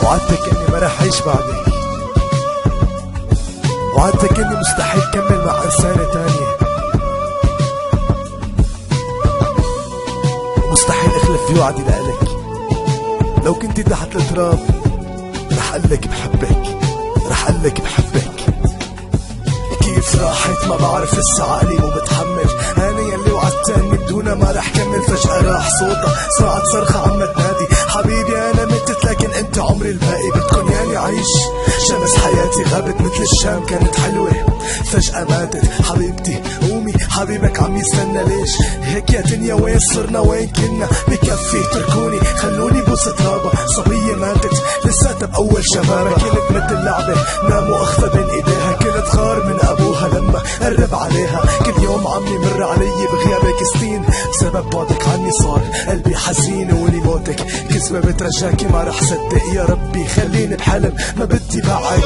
وعدتك اني ما رح اعيش بعدك، وعدتك اني مستحيل كمل مع انسانة تانية، ومستحيل اخلف في وعدي لإلك. لو كنت تحت التراب رح قلك بحبك، رح قلك بحبك. كيف راحت ما بعرف لسه عقلي مو متحمل، انا يلي وعدتني بدونها ما رح كمل. فجأة راح صوتها سمعت صرخة عم تنادي، حبيبي انا متت لكن انت عمري الباقي، بدكن ياني عيش. شمس حياتي غابت مثل الشام كانت حلوة فجأة ماتت. حبيبتي قومي حبيبك عم يستنى، ليش هيك يا دنيا؟ وين صرنا وين كنا؟ بكفي تركوني خلوني بوس ترابة. صبية ماتت لساتها بأول شبابها، كنت مثل لعبة ناموا أخفى بين إيديها، كنت غار من أبوها لما قرب عليها. كل يوم عم يمر علي بغيابك سنين، بسبب بعدك عني صار قلبي حزين. ولي موتك كذبة بترجاكي ما رح صدق، يا ربي خليني بحلم ما بدي بعد.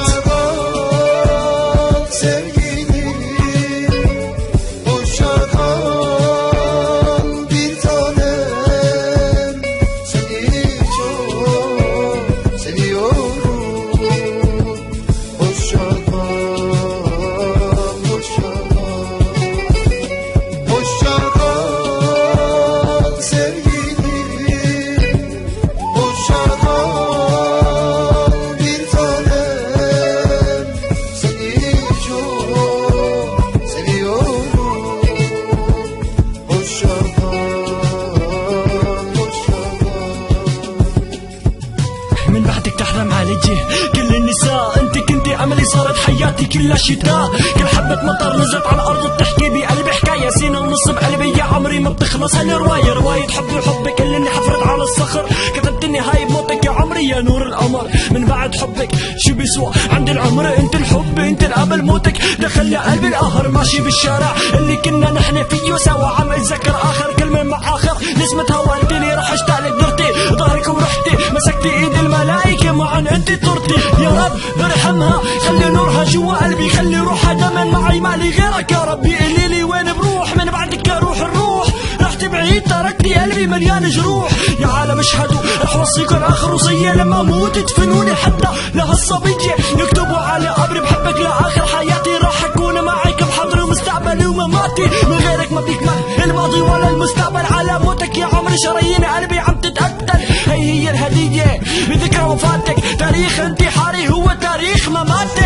من بعدك تحرم عليكي كل النساء، انت كنتي عملي صارت حياتي كلها شتاء. كل حبة مطر نزلت على الارض بتحكي بقلبي حكاية، سنة ونص بقلبي يا عمري ما بتخلص. هالي رواية حبي وحبك اللي اني حفرت على الصخر، كتبتني هاي بموتك يا عمري يا نور القمر. من بعد حبك شو بيسوى عند العمر؟ انت الحب انت قبل موتك دخل قلبي القهر. ماشي بالشارع اللي كنا نحن فيه سوا، عم اتذكر اخر كلمة مع اخر نسمة هوا. انت اللي رح اشتاق لك درتي ظهرك ورحتي، مسكتي ايد الملائكة معا انت طرتي. يا رب ارحمها خلي نورها جوا قلبي، خلي روحها دايما معي مالي غيرك. يا ربي قولي لي وين بروح من بعدك يا روح الروح؟ رحت بعيد تركتي قلبي مليان جروح. يا عالم اشهدوا رح وصيكم اخر وصية لما اموت تدفنوني، حتى لهالصبية يكتبوا على قبري بحبك لاخر حياتي. راح اكون معك بحضري ومستقبلي ومماتي، من غيرك ما بيكمل الماضي ولا المستقبل. على موتك يا عمري شرايين قلبي عم تتقتل، هي الهدية بذكرى وفاتك. تاريخ انتحاري هو تاريخ مماتك.